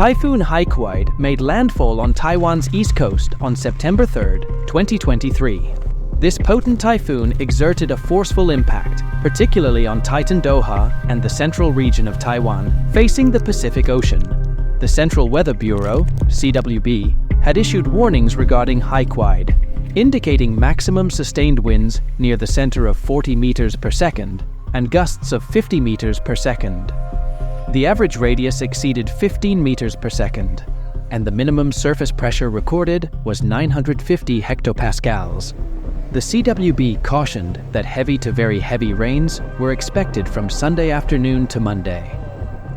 Typhoon Haikui made landfall on Taiwan's east coast on September 3, 2023. This potent typhoon exerted a forceful impact, particularly on Taitan Doha and the central region of Taiwan, facing the Pacific Ocean. The Central Weather Bureau, CWB, had issued warnings regarding Haikui, indicating maximum sustained winds near the center of 40 meters per second and gusts of 50 meters per second. The average radius exceeded 15 meters per second, and the minimum surface pressure recorded was 950 hectopascals. The CWB cautioned that heavy to very heavy rains were expected from Sunday afternoon to Monday.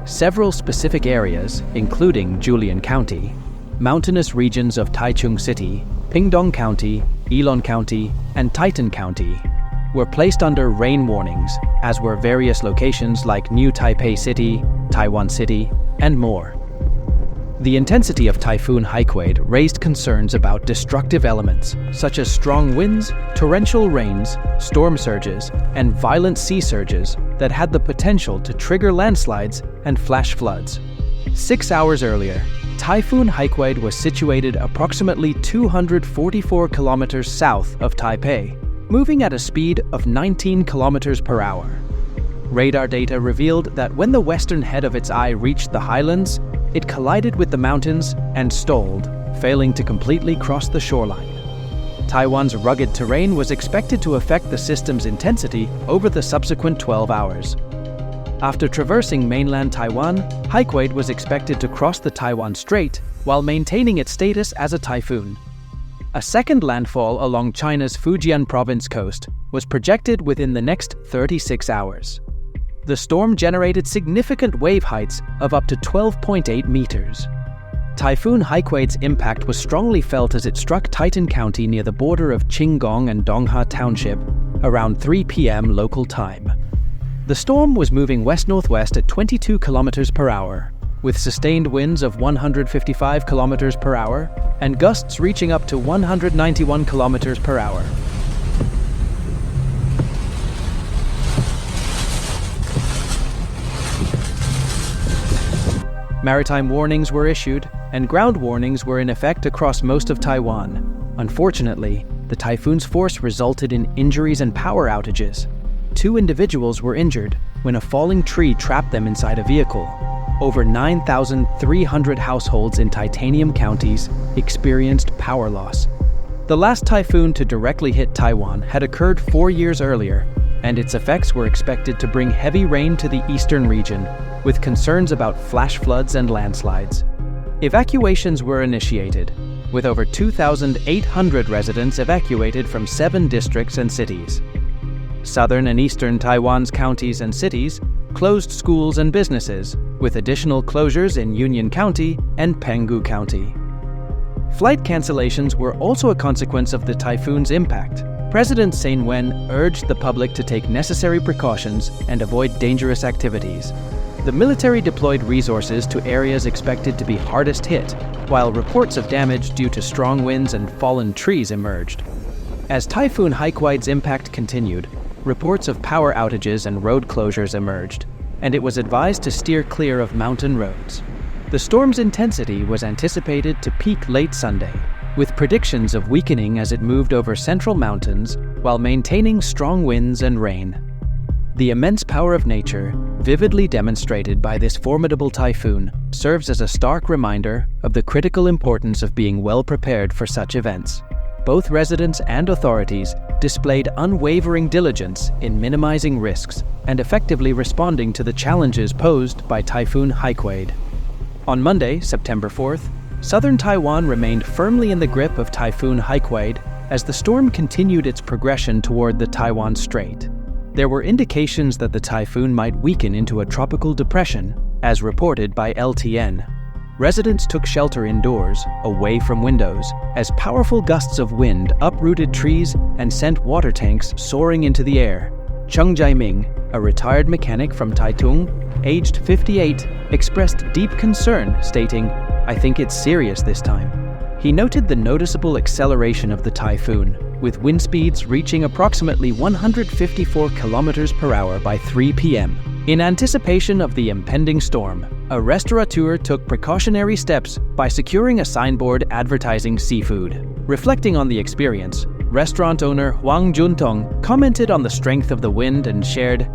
Several specific areas, including Julian County, mountainous regions of Taichung City, Pingdong County, Yilong County, and Taitan County, were placed under rain warnings, as were various locations like New Taipei City, Taiwan City, and more. The intensity of Typhoon Haikui raised concerns about destructive elements such as strong winds, torrential rains, storm surges, and violent sea surges that had the potential to trigger landslides and flash floods. 6 hours earlier, Typhoon Haikui was situated approximately 244 kilometers south of Taipei, moving at a speed of 19 kilometers per hour. Radar data revealed that when the western head of its eye reached the highlands, it collided with the mountains and stalled, failing to completely cross the shoreline. Taiwan's rugged terrain was expected to affect the system's intensity over the subsequent 12 hours. After traversing mainland Taiwan, Haikui was expected to cross the Taiwan Strait while maintaining its status as a typhoon. A second landfall along China's Fujian province coast was projected within the next 36 hours. The storm generated significant wave heights of up to 12.8 meters. Typhoon Haikui's impact was strongly felt as it struck Taitan County near the border of Qinggong and Dongha Township around 3 p.m. local time. The storm was moving west-northwest at 22 kilometers per hour, with sustained winds of 155 kilometers per hour and gusts reaching up to 191 kilometers per hour. Maritime warnings were issued, and ground warnings were in effect across most of Taiwan. Unfortunately, the typhoon's force resulted in injuries and power outages. 2 individuals were injured when a falling tree trapped them inside a vehicle. Over 9,300 households in titanium counties experienced power loss. The last typhoon to directly hit Taiwan had occurred 4 years earlier, and its effects were expected to bring heavy rain to the eastern region, with concerns about flash floods and landslides. Evacuations were initiated, with over 2,800 residents evacuated from 7 districts and cities. Southern and eastern Taiwan's counties and cities closed schools and businesses, with additional closures in Union County and Penghu County. Flight cancellations were also a consequence of the typhoon's impact. President Sein Wen urged the public to take necessary precautions and avoid dangerous activities. The military deployed resources to areas expected to be hardest hit, while reports of damage due to strong winds and fallen trees emerged. As Typhoon Haikui's impact continued, reports of power outages and road closures emerged, and it was advised to steer clear of mountain roads. The storm's intensity was anticipated to peak late Sunday, with predictions of weakening as it moved over central mountains while maintaining strong winds and rain. The immense power of nature, vividly demonstrated by this formidable typhoon, serves as a stark reminder of the critical importance of being well prepared for such events. Both residents and authorities displayed unwavering diligence in minimizing risks and effectively responding to the challenges posed by Typhoon Haikui. On Monday, September 4th, southern Taiwan remained firmly in the grip of Typhoon Haikui as the storm continued its progression toward the Taiwan Strait. There were indications that the typhoon might weaken into a tropical depression, as reported by LTN. Residents took shelter indoors, away from windows, as powerful gusts of wind uprooted trees and sent water tanks soaring into the air. Cheng Jaiming, a retired mechanic from Taitung, aged 58, expressed deep concern, stating, "I think it's serious this time." He noted the noticeable acceleration of the typhoon, with wind speeds reaching approximately 154 kilometers per hour by 3 p.m. In anticipation of the impending storm, a restaurateur took precautionary steps by securing a signboard advertising seafood. Reflecting on the experience, restaurant owner Huang Juntong commented on the strength of the wind and shared,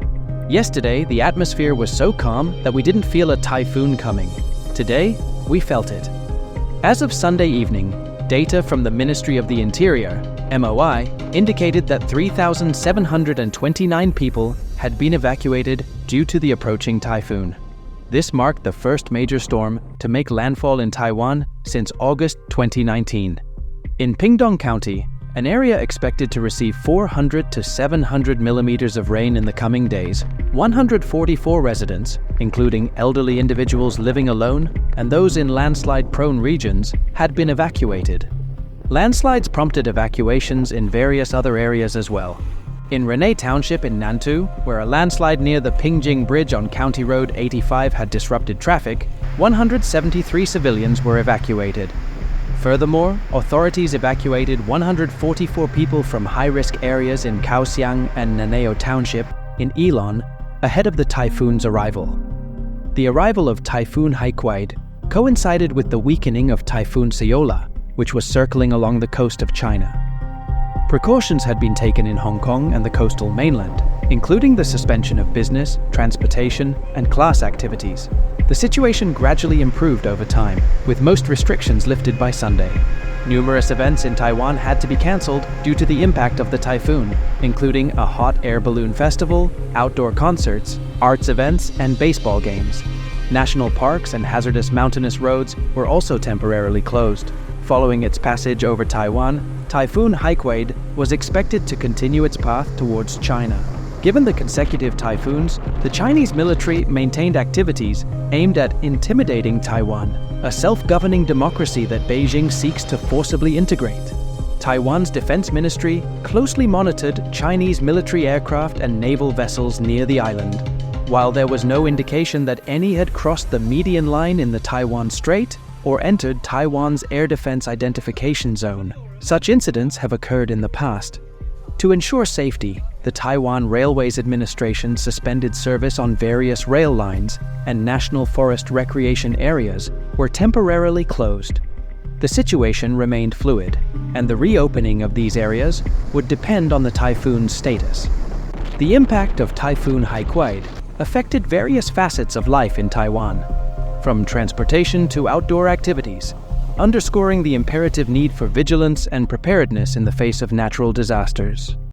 "Yesterday, the atmosphere was so calm that we didn't feel a typhoon coming. Today, we felt it." As of Sunday evening, data from the Ministry of the Interior, MOI, indicated that 3,729 people had been evacuated due to the approaching typhoon. This marked the first major storm to make landfall in Taiwan since August 2019. In Pingdong County, an area expected to receive 400 to 700 millimeters of rain in the coming days, 144 residents, including elderly individuals living alone and those in landslide-prone regions, had been evacuated. Landslides prompted evacuations in various other areas as well. In Renei Township in Nantou, where a landslide near the Pingjing Bridge on County Road 85 had disrupted traffic, 173 civilians were evacuated. Furthermore, authorities evacuated 144 people from high-risk areas in Kaohsiung and Naneo Township in Elon ahead of the typhoon's arrival. The arrival of Typhoon Haikui coincided with the weakening of Typhoon Seola, which was circling along the coast of China. Precautions had been taken in Hong Kong and the coastal mainland, including the suspension of business, transportation, and class activities. The situation gradually improved over time, with most restrictions lifted by Sunday. Numerous events in Taiwan had to be cancelled due to the impact of the typhoon, including a hot air balloon festival, outdoor concerts, arts events, and baseball games. National parks and hazardous mountainous roads were also temporarily closed. Following its passage over Taiwan, Typhoon Haikui was expected to continue its path towards China. Given the consecutive typhoons, the Chinese military maintained activities aimed at intimidating Taiwan, a self-governing democracy that Beijing seeks to forcibly integrate. Taiwan's defense ministry closely monitored Chinese military aircraft and naval vessels near the island. While there was no indication that any had crossed the median line in the Taiwan Strait or entered Taiwan's air defense identification zone, such incidents have occurred in the past. To ensure safety, the Taiwan Railways Administration suspended service on various rail lines, and national forest recreation areas were temporarily closed. The situation remained fluid, and the reopening of these areas would depend on the typhoon's status. The impact of Typhoon Haikui affected various facets of life in Taiwan, from transportation to outdoor activities, underscoring the imperative need for vigilance and preparedness in the face of natural disasters.